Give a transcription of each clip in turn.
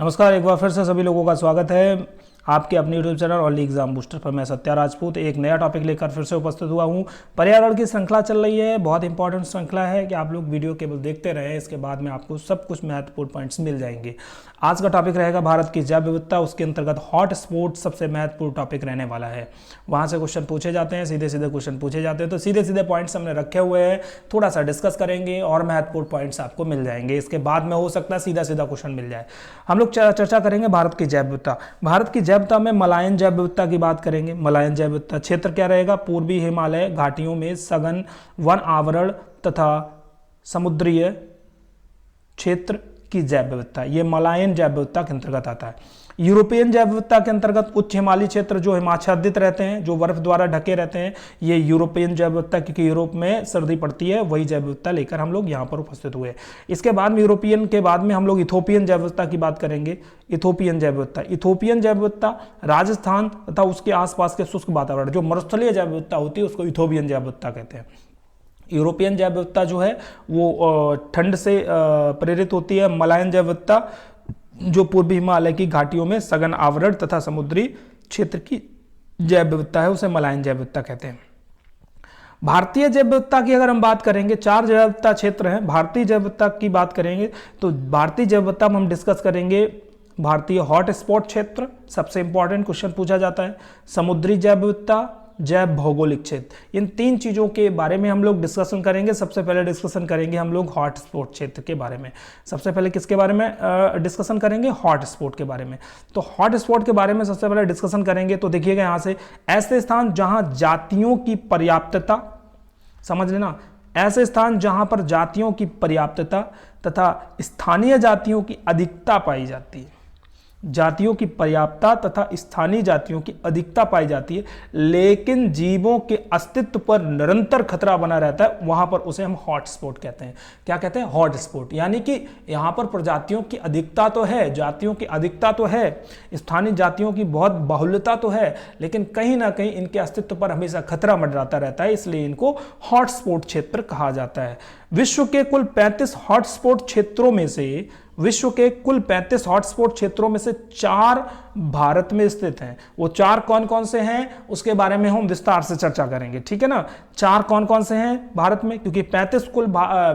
नमस्कार, एक बार फिर से सभी लोगों का स्वागत है आपके अपने YouTube channel only exam booster पर। मैं सत्या राजपूत एक नया टॉपिक लेकर फिर से उपस्थित हुआ हूं। पर्यावरण की श्रृंखला चल रही है, बहुत इंपॉर्टेंट श्रृंखला है कि आप लोग वीडियो केवल देखते रहें, इसके बाद में आपको सब कुछ महत्वपूर्ण पॉइंट्स मिल जाएंगे। आज का टॉपिक रहेगा भारत की जैव विविधता, उसके अंतर्गत हॉट स्पॉट सबसे महत्वपूर्ण टॉपिक रहने वाला है। वहाँ से क्वेश्चन पूछे जाते हैं, सीधे सीधे क्वेश्चन पूछे जाते हैं, तो सीधे सीधे पॉइंट्स हमने रखे हुए हैं, थोड़ा सा डिस्कस करेंगे और महत्वपूर्ण पॉइंट्स आपको मिल जाएंगे। इसके बाद में हो सकता है सीधा सीधा क्वेश्चन मिल जाए। हम लोग चर्चा करेंगे भारत की जैव विविधता। भारत की जैव विविधता में मलायन जैव विविधता की बात करेंगे। मलायन जैव विविधता क्षेत्र क्या रहेगा? पूर्वी हिमालय घाटियों में सघन वन आवरण तथा समुद्रीय क्षेत्र की जैव विविधता, ये मलायन जैव विविधता के अंतर्गत आता है। यूरोपियन जैव विविधता के अंतर्गत उच्च हिमालयी क्षेत्र जो हिमाच्छादित रहते हैं, जो बर्फ द्वारा ढके रहते हैं, ये यूरोपियन जैव विविधता, क्योंकि यूरोप में सर्दी पड़ती है, वही जैव विविधता लेकर हम लोग यहाँ पर उपस्थित हुए। इसके बाद में यूरोपियन के बाद में हम लोग इथोपियन जैव विविधता की बात करेंगे। इथोपियन जैव विविधता, इथोपियन जैव विविधता राजस्थान तथा उसके आसपास के शुष्क वातावरण, जो मरुस्थलीय जैव विविधता होती है, उसको इथोपियन जैव विविधता कहते हैं। यूरोपियन जैव विविधता जो है वो ठंड से प्रेरित होती है। मलायन जैव विविधता जो पूर्वी हिमालय की घाटियों में सघन आवरण तथा समुद्री क्षेत्र की जैव विविधता है, उसे मलायन जैव विविधता कहते हैं। भारतीय जैव विविधता की अगर हम बात करेंगे, 4 जैव विविधता क्षेत्र हैं। भारतीय जैव विविधता की बात करेंगे तो भारतीय जैव विविधता में हम डिस्कस करेंगे भारतीय हॉट स्पॉट क्षेत्र, सबसे इंपॉर्टेंट क्वेश्चन पूछा जाता है। समुद्री जैव विविधता, जैव भौगोलिक क्षेत्र, इन 3 चीज़ों के बारे में हम लोग डिस्कशन करेंगे। सबसे पहले डिस्कशन करेंगे हम लोग हॉट स्पॉट क्षेत्र के बारे में। सबसे पहले किसके बारे में डिस्कसन करेंगे? हॉट स्पॉट के बारे में। तो हॉट स्पॉट के बारे में सबसे पहले डिस्कशन करेंगे तो देखिएगा यहाँ से, ऐसे स्थान जहाँ जातियों की पर्याप्तता, समझ लेना, ऐसे स्थान जहाँ पर जातियों की पर्याप्तता तथा स्थानीय जातियों की अधिकता पाई जाती है। जातियों की पर्याप्तता तथा स्थानीय जातियों की अधिकता पाई जाती है, लेकिन जीवों के अस्तित्व पर निरंतर खतरा बना रहता है, वहां पर उसे हम हॉट स्पॉट कहते हैं। क्या कहते हैं? Hot spot. यानी कि यहां पर प्रजातियों की अधिकता तो है, जातियों की अधिकता तो है, स्थानीय जातियों की बहुत बहुलता तो है, लेकिन कहीं ना कहीं इनके अस्तित्व पर हमेशा खतरा मंडराता रहता है, इसलिए इनको हॉट स्पॉट क्षेत्र कहा जाता है। विश्व के कुल 35 हॉटस्पॉट क्षेत्रों में से, विश्व के कुल 35 हॉटस्पॉट क्षेत्रों में से 4 भारत में स्थित हैं। वो 4 कौन कौन से हैं उसके बारे में हम विस्तार से चर्चा करेंगे, ठीक है ना। 4 कौन कौन से हैं भारत में, क्योंकि 35 कुल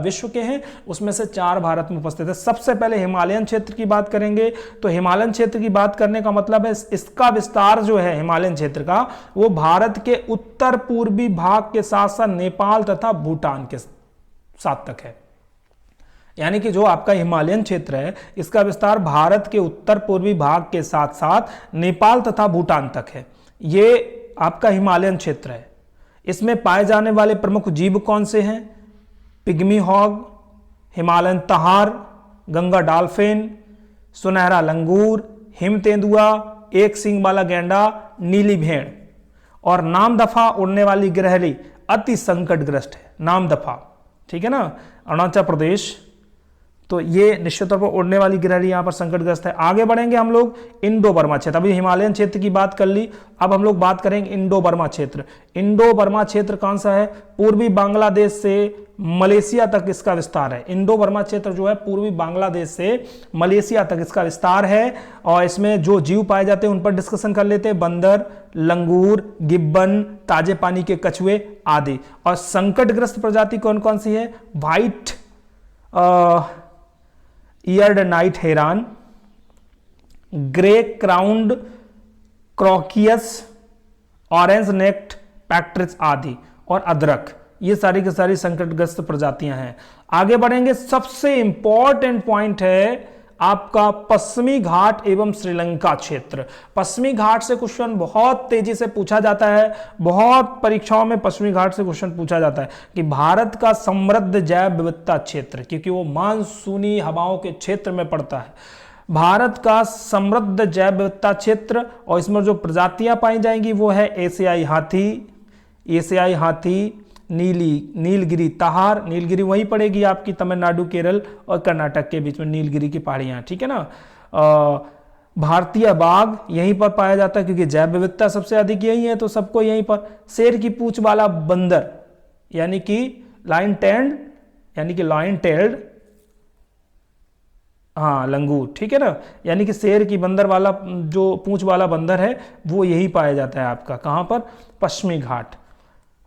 विश्व के हैं, उसमें से 4 भारत में उपस्थित है। सबसे पहले हिमालयन क्षेत्र की बात करेंगे। तो हिमालयन क्षेत्र की बात करने का मतलब है इसका विस्तार जो है हिमालयन क्षेत्र का, वो भारत के उत्तर पूर्वी भाग के साथ साथ नेपाल तथा भूटान के साथ तक है। यानी कि जो आपका हिमालयन क्षेत्र है, इसका विस्तार भारत के उत्तर पूर्वी भाग के साथ साथ नेपाल तथा भूटान तक है। ये आपका हिमालयन क्षेत्र है। इसमें पाए जाने वाले प्रमुख जीव कौन से हैं? पिग्मी हॉग, हिमालयन तहार, गंगा डॉल्फिन, सुनहरा लंगूर, हिम तेंदुआ, एक सींग वाला गैंडा, नीली भेड़। और नामदफा उड़ने वाली गिरहली अति संकटग्रस्त है, नामदफा, ठीक है ना, अरुणाचल प्रदेश। तो ये निश्चित तौर पर उड़ने वाली गिरहली यहाँ पर संकटग्रस्त है। आगे बढ़ेंगे हम लोग इंडो बर्मा क्षेत्र। अभी हिमालयन क्षेत्र की बात कर ली, अब हम लोग बात करेंगे इंडो बर्मा क्षेत्र। इंडो बर्मा क्षेत्र कौन सा है? पूर्वी बांग्लादेश से मलेशिया तक इसका विस्तार है। इंडो बर्मा क्षेत्र जो है पूर्वी बांग्लादेश से मलेशिया तक इसका विस्तार है। और इसमें जो जीव पाए जाते हैं उन पर डिस्कशन कर लेते हैं। बंदर, लंगूर, गिब्बन, ताजे पानी के कछुए आदि। और संकटग्रस्त प्रजाति कौन कौन सी है? White eared night heron, grey crowned crocias, orange necked partridge आदि, और अदरक। ये सारी की सारी संकटग्रस्त प्रजातियां हैं। आगे बढ़ेंगे, सबसे इंपॉर्टेंट पॉइंट है आपका पश्चिमी घाट एवं श्रीलंका क्षेत्र। पश्चिमी घाट से क्वेश्चन बहुत तेजी से पूछा जाता है, बहुत परीक्षाओं में पश्चिमी घाट से क्वेश्चन पूछा जाता है कि भारत का समृद्ध जैव विविधता क्षेत्र, क्योंकि वो मानसूनी हवाओं के क्षेत्र में पड़ता है। भारत का समृद्ध जैव विविधता क्षेत्र, और इसमें जो प्रजातियां पाई जाएंगी वो है एशियाई हाथी, नीलगिरी तहार, नीलगिरी वहीं पड़ेगी आपकी तमिलनाडु, केरल और कर्नाटक के बीच में नीलगिरी की पहाड़ियां, ठीक है ना। भारतीय बाघ यहीं पर पाया जाता है, क्योंकि जैव विविधता सबसे अधिक यही है, तो सबको यहीं पर। शेर की पूंछ वाला बंदर यानी कि लाइन टेल्ड हाँ लंगूर, ठीक है ना, यानी कि शेर की बंदर वाला जो पूंछ वाला बंदर है वो यही पाया जाता है आपका, कहाँ पर, पश्चिमी घाट।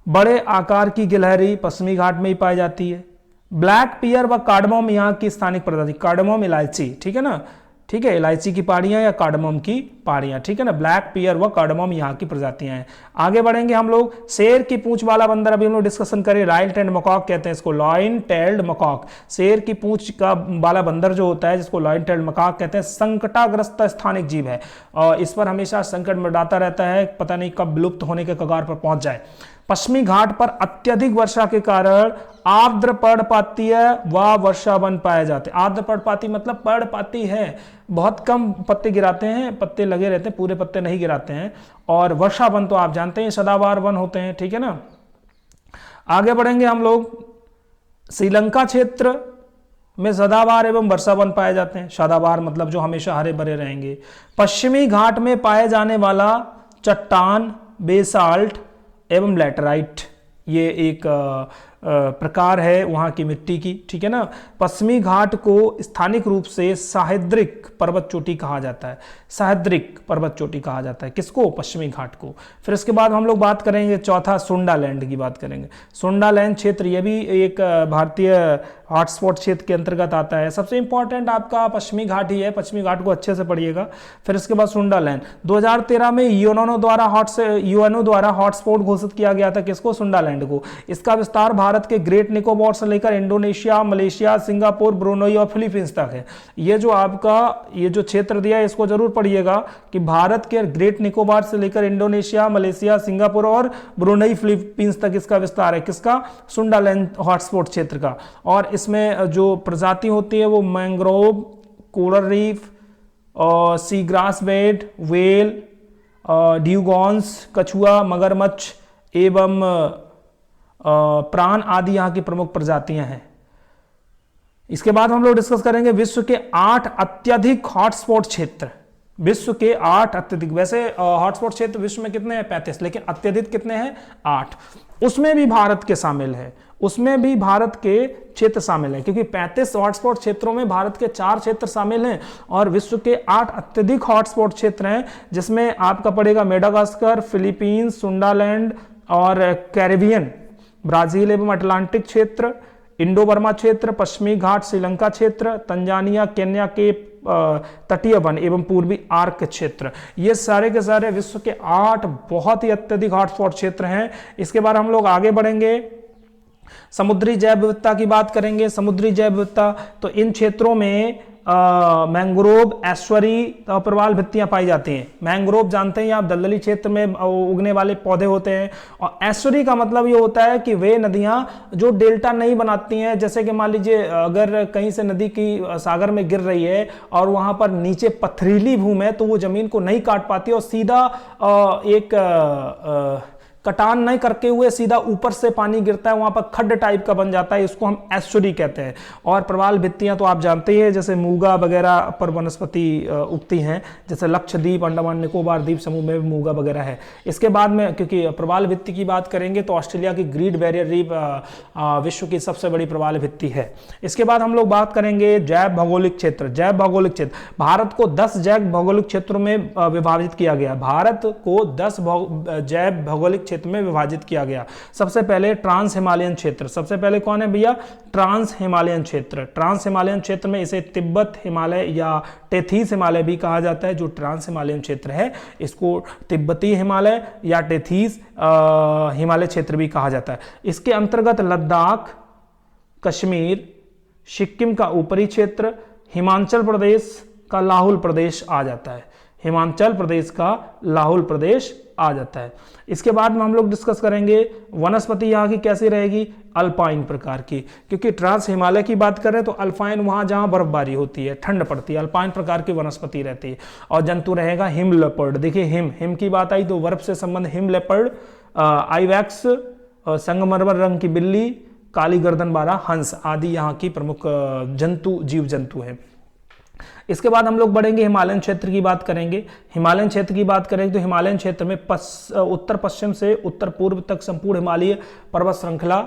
बड़े आकार की गिलहरी पश्चिमी घाट में ही पाई जाती है। ब्लैक पियर व कार्डमम यहाँ की स्थानिक प्रजाति, कार्डमम इलायची, ठीक है ना, ठीक है, इलायची की पहाड़ियां या कार्डमम की पहाड़ियां, ठीक है ना, ब्लैक पियर व कार्डमम यहाँ की प्रजातियां हैं। आगे बढ़ेंगे हम लोग, शेर की पूंछ वाला बंदर अभी हम लोग डिस्कशन करें, लॉयल टेल्ड मकॉक कहते हैं इसको, लॉइन टेल्ड मकॉक, शेर की पूंछ का वाला बंदर जो होता है जिसको लॉइन टेल्ड मकॉक कहते हैं, संकटाग्रस्त स्थानिक जीव है और इस पर हमेशा संकट मंडराता रहता है, पता नहीं कब विलुप्त होने के कगार पर पहुंच जाए। पश्चिमी घाट पर अत्यधिक वर्षा के कारण आर्द्र पर्णपातीय व वर्षा वन पाए जाते हैं। आर्द्र पर्णपाती मतलब पर्णपाती है, बहुत कम पत्ते गिराते हैं, पत्ते लगे रहते हैं, पूरे पत्ते नहीं गिराते हैं। और वर्षा वन तो आप जानते हैं सदाबहार वन होते हैं, ठीक है ना। आगे बढ़ेंगे हम लोग, श्रीलंका क्षेत्र में सदाबहार एवं वर्षा वन पाए जाते हैं। सदाबहार मतलब जो हमेशा हरे भरे रहेंगे। पश्चिमी घाट में पाए जाने वाला चट्टान बेसाल्ट एवं लैटराइट, ये एक प्रकार है वहाँ की मिट्टी की, ठीक है ना। पश्चिमी घाट को स्थानिक रूप से सह्याद्रिक पर्वत चोटी कहा जाता है, सह्याद्रिक पर्वत चोटी कहा जाता है किसको, पश्चिमी घाट को। फिर इसके बाद हम लोग बात करेंगे चौथा, सुंडालैंड की बात करेंगे। सुंडालैंड क्षेत्र ये भी एक भारतीय हॉटस्पॉट क्षेत्र के अंतर्गत आता है। सबसे इंपॉर्टेंट आपका पश्चिमी घाट ही है, पश्चिमी घाट को अच्छे से पढ़िएगा। फिर इसके बाद सुंडालैंड 2013 में यूएनओ द्वारा हॉटस्पॉट घोषित किया गया था किसको, सुंडालैंड को। इसका विस्तार भारत के ग्रेट निकोबार से लेकर इंडोनेशिया, मलेशिया, सिंगापुर, ब्रुनई और फिलीपींस तक है। ये जो आपका ये जो क्षेत्र दिया है इसको जरूर पढ़िएगा कि भारत के ग्रेट निकोबार से लेकर इंडोनेशिया, मलेशिया, सिंगापुर और ब्रुनई, फिलीपींस तक इसका विस्तार है किसका, सुंडालैंड हॉटस्पॉट क्षेत्र का। और इसमें जो प्रजाति होती है वो mangrove, coral reef, seagrass bed, whale, dugongs, कछुआ, मगरमच्छ एवं प्राण आदि यहाँ की प्रमुख प्रजातियां हैं। इसके बाद हम लोग डिस्कस करेंगे विश्व के 8 अत्यधिक हॉटस्पॉट क्षेत्र। विश्व के 8 अत्यधिक, वैसे हॉटस्पॉट क्षेत्र विश्व में कितने हैं, 35, लेकिन अत्यधिक कितने हैं, 8। उसमें भी भारत के शामिल है, उसमें भी भारत के क्षेत्र शामिल हैं, क्योंकि 35 हॉटस्पॉट क्षेत्रों में भारत के 4 क्षेत्र शामिल हैं और विश्व के 8 अत्यधिक हॉटस्पॉट क्षेत्र हैं, जिसमें आपका पड़ेगा मेडागास्कर, फिलीपींस, सुंडालैंड और कैरिबियन, ब्राजील एवं अटलांटिक क्षेत्र, इंडो बर्मा क्षेत्र, पश्चिमी घाट श्रीलंका क्षेत्र, तंजानिया, केन्या के तटीय वन एवं पूर्वी आर्क क्षेत्र। ये सारे के सारे विश्व के 8 बहुत ही अत्यधिक हॉटस्पॉट क्षेत्र हैं। इसके बाद हम लोग आगे बढ़ेंगे, समुद्री जैव विविधता की बात करेंगे। समुद्री जैव विविधता, तो इन क्षेत्रों में मैंग्रोव, एस्चुरी, प्रवाल भित्तियां पाई जाती हैं। मैंग्रोव जानते हैं आप, दलदली क्षेत्र में उगने वाले पौधे होते हैं। और एस्चुरी का मतलब ये होता है कि वे नदियां जो डेल्टा नहीं बनाती हैं, जैसे कि मान लीजिए अगर कहीं से नदी की सागर में गिर रही है और वहां पर नीचे पथरीली भूमि है तो वो जमीन को नहीं काट पाती और सीधा एक कटान नहीं करके हुए सीधा ऊपर से पानी गिरता है, वहां पर खड्ड टाइप का बन जाता है, इसको हम एस्चुरी कहते हैं। और प्रवाल भित्तियां तो आप जानते ही हैं, जैसे मूंगा वगैरह पर वनस्पति उगती हैं, जैसे लक्षद्वीप, अंडमान निकोबार द्वीप समूह में मूंगा वगैरह है। इसके बाद में क्योंकि प्रवाल भित्ति की बात करेंगे तो ऑस्ट्रेलिया की ग्रेट बैरियर रीफ विश्व की सबसे बड़ी प्रवाल भित्ति है। इसके बाद हम लोग बात करेंगे जैव भौगोलिक क्षेत्र। जैव भौगोलिक क्षेत्र, भारत को 10 जैव भौगोलिक क्षेत्रों में विभाजित किया गया। भारत को 10 जैव भौगोलिक क्षेत्र में विभाजित किया गया। सबसे पहले ट्रांस हिमालयन क्षेत्र, सबसे पहले कौन है भैया, ट्रांस हिमालयन क्षेत्र। ट्रांस हिमालयन क्षेत्र में इसे तिब्बत हिमालय या टेथीस हिमालय भी कहा जाता है। जो ट्रांस हिमालयन क्षेत्र है इसको तिब्बती हिमालय या टेथीस हिमालय क्षेत्र भी कहा जाता है। इसके अंतर्गत लद्दाख, कश्मीर, सिक्किम का ऊपरी क्षेत्र, हिमाचल प्रदेश का लाहुल प्रदेश आ जाता है। हिमाचल प्रदेश का लाहुल प्रदेश आ जाता है। इसके बाद में हम लोग डिस्कस करेंगे वनस्पति यहाँ की कैसी रहेगी, अल्पाइन प्रकार की, क्योंकि ट्रांस हिमालय की बात करें तो अल्पाइन वहाँ जहाँ बर्फबारी होती है, ठंड पड़ती है, अल्पाइन प्रकार की वनस्पति रहती है। और जंतु रहेगा हिम लेपर्ड। देखिए हिम की बात आई तो वर्फ से संबंध हिम लेपर्ड, आइवैक्स, संगमरमर रंग की बिल्ली, काली गर्दन बारह हंस आदि यहाँ की प्रमुख जीव जंतु हैं। इसके बाद हम लोग बढ़ेंगे हिमालयन क्षेत्र की बात करेंगे। हिमालयन क्षेत्र की बात करेंगे तो हिमालयन क्षेत्र में उत्तर पश्चिम से उत्तर पूर्व तक संपूर्ण हिमालय पर्वत श्रृंखला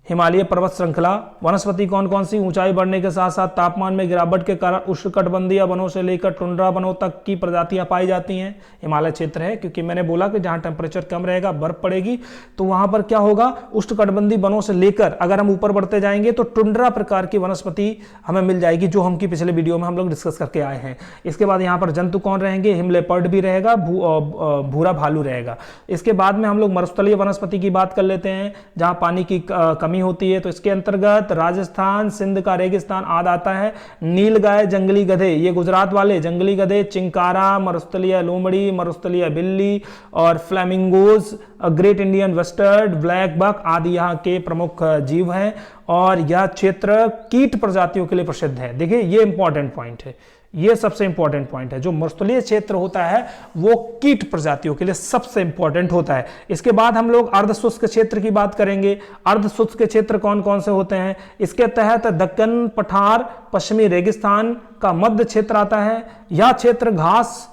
हिमालय पर्वत श्रृंखला। वनस्पति कौन कौन सी? ऊंचाई बढ़ने के साथ साथ तापमान में गिरावट के कारण उष्णकटिबंधीय वनों से लेकर टुंड्रा वनों तक की प्रजातियां पाई जाती हैं। हिमालय क्षेत्र है, क्योंकि मैंने बोला कि जहां टेम्परेचर कम रहेगा, बर्फ पड़ेगी, तो वहां पर क्या होगा, उष्णकटिबंधीय वनों से लेकर अगर हम ऊपर बढ़ते जाएंगे तो टुंड्रा प्रकार की वनस्पति हमें मिल जाएगी, जो हम पिछले वीडियो में हम लोग डिस्कस करके आए हैं। इसके बाद यहाँ पर जंतु कौन रहेंगे? हिम लेपर्ड भी रहेगा, भूरा भालू रहेगा। इसके बाद में हम लोग मरुस्थलीय वनस्पति की बात कर लेते हैं, जहां पानी की कमी होती है। तो इसके अंतर्गत राजस्थान, सिंध का रेगिस्तान आदि आता है। नीलगाय, जंगली गधे, ये गुजरात वाले जंगली गधे, चिंकारा, मरुस्थलीय लोमड़ी, मरुस्थलीय बिल्ली और flamingos, great Indian western, black buck आदि यहाँ के प्रमुख जीव हैं। और यह क्षेत्र कीट प्रजातियों के लिए प्रसिद्ध है। देखिए ये इंपॉर्टेंट पॉइंट है, ये सबसे इंपॉर्टेंट पॉइंट है। जो मरुस्थलीय क्षेत्र होता है वो कीट प्रजातियों के लिए सबसे इंपॉर्टेंट होता है। इसके बाद हम लोग अर्धशुष्क क्षेत्र की बात करेंगे। अर्धशुष्क क्षेत्र कौन कौन से होते हैं? इसके तहत दक्कन पठार, पश्चिमी रेगिस्तान का मध्य क्षेत्र आता है। यह क्षेत्र घास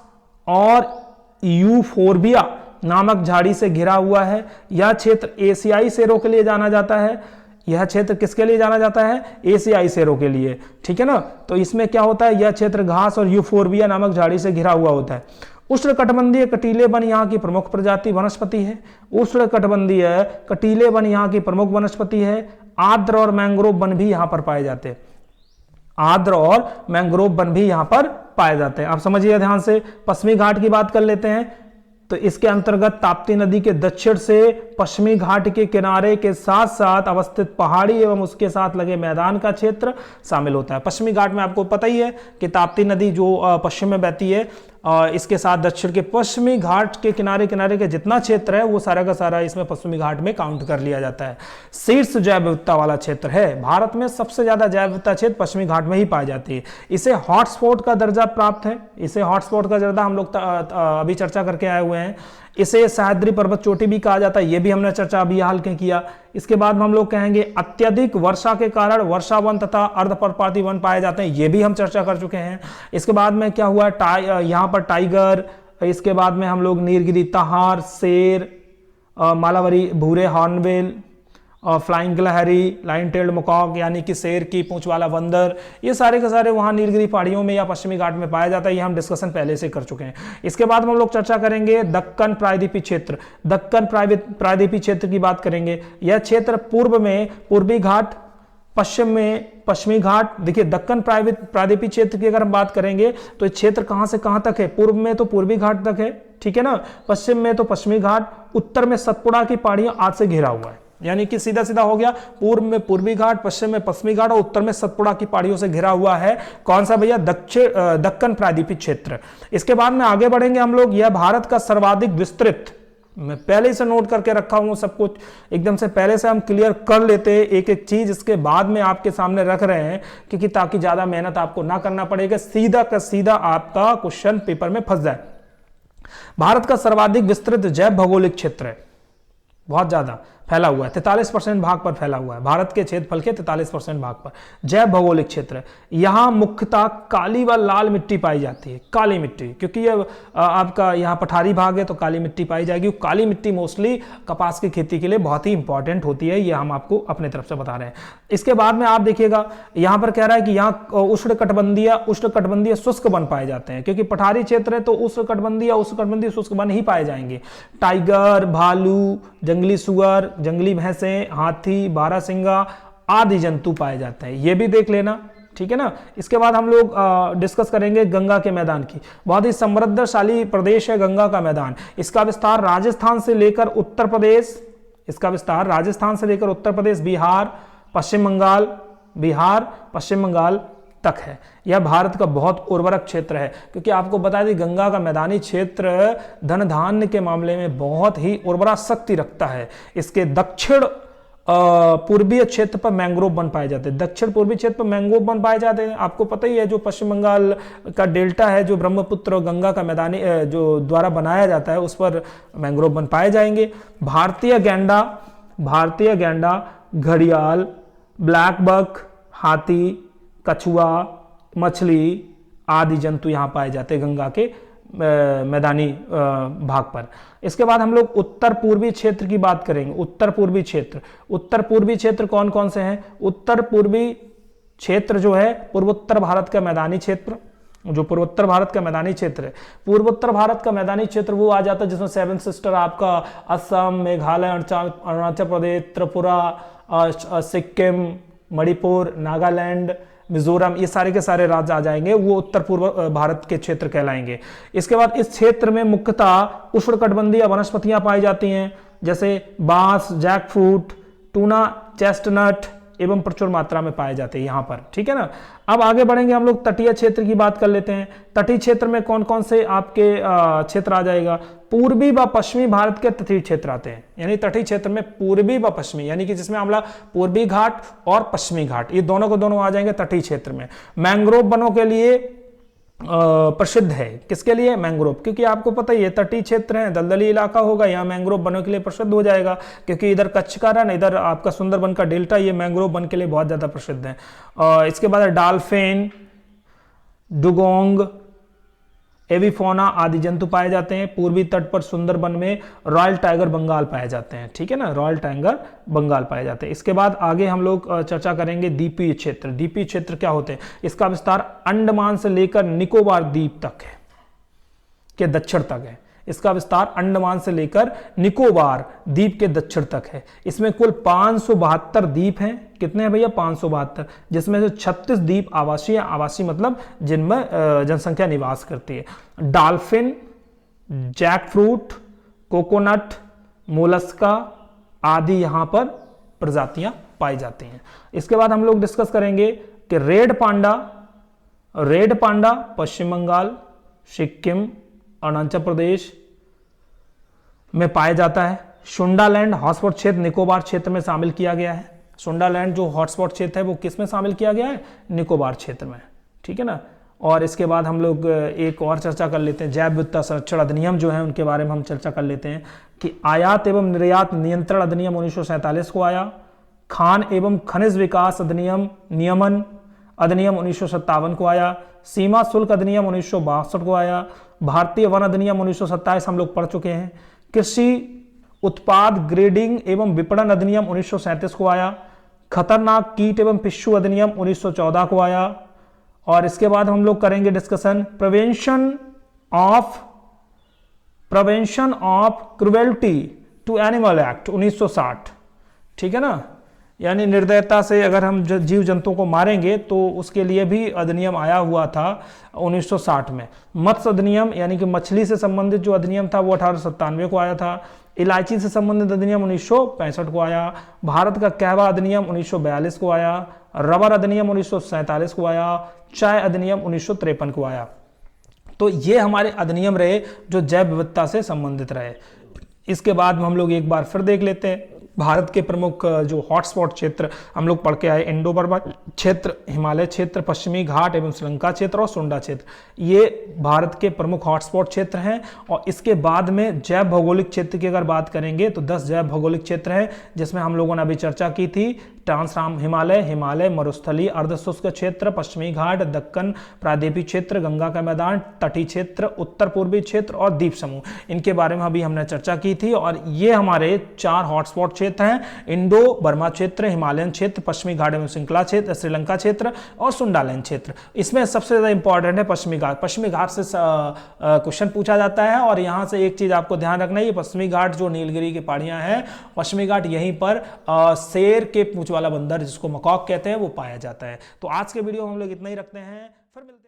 और यूफोर्बिया नामक झाड़ी से घिरा हुआ है। यह क्षेत्र एशियाई शेरों के लिए जाना जाता है। यह क्षेत्र किसके लिए जाना जाता है? एशियाई शेरों के लिए, ठीक है ना। तो इसमें क्या होता है, यह क्षेत्र घास और यूफोर्बिया नामक झाड़ी से घिरा हुआ होता है। उष्णकटिबंधीय कटीले वन यहाँ की प्रमुख प्रजाति वनस्पति है। उष्णकटिबंधीय कटीले वन यहाँ की प्रमुख वनस्पति है। आर्द्र और मैंग्रोव वन भी यहाँ पर पाए जाते हैं। आर्द्र और मैंग्रोव वन भी यहाँ पर पाए जाते हैं। आप समझिए ध्यान से। पश्चिमी घाट की बात कर लेते हैं। तो इसके अंतर्गत ताप्ती नदी के दक्षिण से पश्चिमी घाट के किनारे के साथ साथ अवस्थित पहाड़ी एवं उसके साथ लगे मैदान का क्षेत्र शामिल होता है। पश्चिमी घाट में आपको पता ही है कि ताप्ती नदी जो पश्चिम में बहती है, इसके साथ दक्षिण के पश्चिमी घाट के किनारे किनारे के जितना क्षेत्र है वो सारा का सारा इसमें पश्चिमी घाट में काउंट कर लिया जाता है। शीर्ष जैव विविधता वाला क्षेत्र है। भारत में सबसे ज्यादा जैव विविधता क्षेत्र पश्चिमी घाट में ही पाई जाती है। इसे हॉटस्पॉट का दर्जा प्राप्त है। इसे हॉटस्पॉट का दर्जा हम लोग अभी चर्चा करके आए हुए हैं। इसे सह्याद्री पर्वत चोटी भी कहा जाता है, ये भी हमने चर्चा अभी हाल के किया। इसके बाद हम लोग कहेंगे अत्यधिक वर्षा के कारण वर्षा वन तथा अर्धपर्णपाती वन पाए जाते हैं, ये भी हम चर्चा कर चुके हैं। इसके बाद में क्या हुआ, यहाँ पर टाइगर, इसके बाद में हम लोग नीलगिरी तहार, शेर, मालावरी भूरे हॉर्नबिल, फ्लाइंग गिलहरी, लाइन टेल्ड मकॉक यानी कि शेर की पूंछ वाला बंदर, ये सारे के सारे वहाँ नीलगिरी पहाड़ियों में या पश्चिमी घाट में पाया जाता है। ये हम डिस्कशन पहले से कर चुके हैं। इसके बाद हम लोग चर्चा करेंगे दक्कन प्रायद्वीपीय क्षेत्र। दक्कन प्रायद्वीपीय क्षेत्र की बात करेंगे। यह क्षेत्र पूर्व में पूर्वी घाट, पश्चिम में पश्चिमी घाट। देखिए दक्कन प्रायद्वीपीय क्षेत्र की अगर हम बात करेंगे तो ये क्षेत्र कहां से कहां तक है? पूर्व में तो पूर्वी घाट तक है, ठीक है ना। पश्चिम में तो पश्चिमी घाट, उत्तर में सतपुड़ा की पहाड़ियां आज से घिरा हुआ है। यानी कि सीधा सीधा हो गया, पूर्व में पूर्वी घाट, पश्चिम में पश्चिमी घाट और उत्तर में सतपुड़ा की पहाड़ियों से घिरा हुआ है। कौन सा भैया? दक्कन प्रायद्वीपीय क्षेत्र। इसके बाद में आगे बढ़ेंगे हम लोग। यह भारत का सर्वाधिक विस्तृत, मैं पहले से नोट करके रखा हूं सब कुछ, एकदम से पहले से हम क्लियर कर लेते हैं एक एक चीज, इसके बाद में आपके सामने रख रहे हैं क्योंकि ताकि ज्यादा मेहनत आपको ना करना पड़ेगा, सीधा का सीधा आपका क्वेश्चन पेपर में फंस जाए। भारत का सर्वाधिक विस्तृत जैव भौगोलिक क्षेत्र है, बहुत ज्यादा फैला हुआ है, 43% भाग पर फैला हुआ है। भारत के क्षेत्रफल के 43% भाग पर जैव भौगोलिक क्षेत्र। यहां मुख्यतः काली व लाल मिट्टी पाई जाती है। काली मिट्टी, क्योंकि ये आपका यहाँ पठारी भाग है तो काली मिट्टी पाई जाएगी। काली मिट्टी मोस्टली कपास की खेती के लिए बहुत ही इंपॉर्टेंट होती है, ये हम आपको अपने तरफ से बता रहे हैं। इसके बाद में आप देखिएगा यहाँ पर कह रहा है कि यहाँ उष्णकटिबंधीय शुष्क वन पाए जाते हैं, क्योंकि पठारी क्षेत्र है तो उष्णकटिबंधीय शुष्क वन ही पाए जाएंगे। टाइगर, भालू, जंगली सुअर, जंगली भैंसें, हाथी, बारहसिंगा आदि जंतु पाए जाते हैं, ये भी देख लेना, ठीक है ना। इसके बाद हम लोग डिस्कस करेंगे गंगा के मैदान की। बहुत ही समृद्धशाली प्रदेश है गंगा का मैदान। इसका विस्तार राजस्थान से लेकर उत्तर प्रदेश, बिहार, पश्चिम बंगाल तक है। यह भारत का बहुत उर्वरक क्षेत्र है, क्योंकि आपको बता दें गंगा का मैदानी क्षेत्र धन धान्य के मामले में बहुत ही उर्वरा शक्ति रखता है। इसके दक्षिण पूर्वीय क्षेत्र पर मैंग्रोव वन पाए जाते हैं। दक्षिण पूर्वी क्षेत्र पर मैंग्रोव वन पाए जाते हैं। आपको पता ही है जो पश्चिम बंगाल का डेल्टा है, जो ब्रह्मपुत्र और गंगा का मैदानी जो द्वारा बनाया जाता है, उस पर मैंग्रोव वन पाए जाएंगे। भारतीय गैंडा, घड़ियाल, ब्लैक बक, हाथी, कछुआ, मछली आदि जंतु यहाँ पाए जाते हैं गंगा के मैदानी भाग पर। इसके बाद हम लोग उत्तर पूर्वी क्षेत्र की बात करेंगे। उत्तर पूर्वी क्षेत्र कौन कौन से हैं? उत्तर पूर्वी क्षेत्र जो है पूर्वोत्तर भारत का मैदानी क्षेत्र, जो पूर्वोत्तर भारत का मैदानी क्षेत्र है, पूर्वोत्तर भारत का मैदानी क्षेत्र वो आ जाता है जिसमें सेवन सिस्टर आपका असम, मेघालय, अरुणाचल प्रदेश, त्रिपुरा, सिक्किम, मणिपुर, नागालैंड, मिजोरम, ये सारे के सारे राज्य आ जाएंगे, वो उत्तर पूर्व भारत के क्षेत्र कहलाएंगे। इसके बाद इस क्षेत्र में मुख्यतः उष्णकटिबंधीय वनस्पतियां पाई जाती हैं, जैसे बांस, जैकफ्रूट, टूना, चेस्टनट एवं प्रचुर मात्रा में पाए जाते हैं यहाँ पर, ठीक है ना। अब आगे बढ़ेंगे हम लोग, तटीय क्षेत्र की बात कर लेते हैं। तटीय क्षेत्र में कौन कौन से आपके क्षेत्र आ जाएगा? पूर्वी व पश्चिमी भारत के तटीय क्षेत्र आते हैं, यानी तटीय क्षेत्र में पूर्वी व पश्चिमी, यानी कि जिसमें हमला पूर्वी घाट और पश्चिमी घाट, ये दोनों को दोनों आ जाएंगे तटीय क्षेत्र में। मैंग्रोव वनों के लिए प्रसिद्ध है। किसके लिए? मैंग्रोव, क्योंकि आपको पता ही है तटीय क्षेत्र है, दलदली इलाका होगा, यहाँ मैंग्रोव वनों के लिए प्रसिद्ध हो जाएगा, क्योंकि इधर कच्छ का रन, इधर आपका सुंदरबन का डेल्टा, ये मैंग्रोव वन के लिए बहुत ज्यादा प्रसिद्ध है। इसके बाद डॉल्फिन, डुगोंग, एविफोना आदि जंतु पाए जाते हैं। पूर्वी तट पर सुंदरबन में रॉयल टाइगर बंगाल पाए जाते हैं, ठीक है ना, रॉयल टाइगर बंगाल पाए जाते हैं। इसके बाद आगे हम लोग चर्चा करेंगे द्वीपीय क्षेत्र। द्वीपीय क्षेत्र क्या होते हैं? इसका विस्तार अंडमान से लेकर निकोबार द्वीप तक है, के दक्षिण तक है। इसका विस्तार अंडमान से लेकर निकोबार द्वीप के दक्षिण तक है। इसमें कुल 572 द्वीप हैं। कितने हैं भैया? 572, जिसमें से 36 द्वीप आवासीय, आवासीय मतलब जिनमें जनसंख्या निवास करती है। डॉल्फिन, जैकफ्रूट, कोकोनट, मोलस्का आदि यहाँ पर प्रजातियां पाई जाती हैं। इसके बाद हम लोग डिस्कस करेंगे कि रेड पांडा पश्चिम बंगाल, सिक्किम, अरुणाचल प्रदेश में पाया जाता है। सुंडालैंड हॉटस्पॉट क्षेत्र निकोबार क्षेत्र में शामिल किया गया है। सुंडालैंड जो हॉटस्पॉट क्षेत्र है वो किस में शामिल किया गया है? निकोबार क्षेत्र में, ठीक है ना। और इसके बाद हम लोग एक और चर्चा कर लेते हैं, जैव विविधता संरक्षण अधिनियम जो है उनके बारे में हम चर्चा कर लेते हैं कि आयात एवं निर्यात नियंत्रण अधिनियम 1947 को आया। खान एवं खनिज विकास अधिनियम नियमन अधिनियम 1957 को आया। सीमा शुल्क अधिनियम 1962 को आया। भारतीय वन अधिनियम 1927 हम लोग पढ़ चुके हैं। कृषि उत्पाद ग्रेडिंग एवं विपणन अधिनियम 1937 को आया। खतरनाक कीट एवं पिस्सू अधिनियम 1914 को आया। और इसके बाद हम लोग करेंगे discussion prevention of cruelty to animal act 1960, ठीक है ना, यानी निर्दयता से अगर हम जीव जंतुओं को मारेंगे तो उसके लिए भी अधिनियम आया हुआ था 1960 में। मत्स्य अधिनियम यानी कि मछली से संबंधित जो अधिनियम था वो 1897 को आया था। इलायची से संबंधित अधिनियम 1965 को आया। भारत का कहवा अधिनियम 1942 को आया। रबर अधिनियम 1947 को आया। चाय अधिनियम 1953 को आया। तो ये हमारे अधिनियम रहे जो जैव विविधता से संबंधित रहे। इसके बाद हम लोग एक बार फिर देख लेते हैं भारत के प्रमुख जो हॉटस्पॉट क्षेत्र हम लोग पढ़ के आए, इंडो बर्मा क्षेत्र, हिमालय क्षेत्र, पश्चिमी घाट एवं श्रीलंका क्षेत्र और सुंडा क्षेत्र, ये भारत के प्रमुख हॉटस्पॉट क्षेत्र हैं। और इसके बाद में जैव भौगोलिक क्षेत्र की अगर बात करेंगे तो 10 जैव भौगोलिक क्षेत्र हैं, जिसमें हम लोगों ने अभी चर्चा की थी। ट्रांसराम हिमालय, मरुस्थली, अर्धशुष्क क्षेत्र, पश्चिमी घाट, दक्कन प्रायद्वीपीय क्षेत्र, गंगा का मैदान, तटीय क्षेत्र, उत्तर पूर्वी क्षेत्र और द्वीप समूह, इनके बारे में अभी हमने चर्चा की थी। और ये हमारे 4 हॉटस्पॉट क्षेत्र हैं, इंडो बर्मा क्षेत्र, हिमालयन क्षेत्र, पश्चिमी घाट एवं श्रृंखला क्षेत्र, श्रीलंका क्षेत्र और सुंडालैंड क्षेत्र। इसमें सबसे ज्यादा इंपॉर्टेंट है पश्चिमी घाट। पश्चिमी घाट से क्वेश्चन पूछा जाता है। और यहाँ से एक चीज आपको ध्यान रखना है, पश्चिमी घाट जो नीलगिरी की पहाड़ियां हैं, पश्चिमी घाट यहीं पर शेर के पूंछ वाला बंदर जिसको मकॉक कहते हैं वो पाया जाता है। तो आज के वीडियो हम लोग इतना ही रखते हैं, फिर मिलते हैं।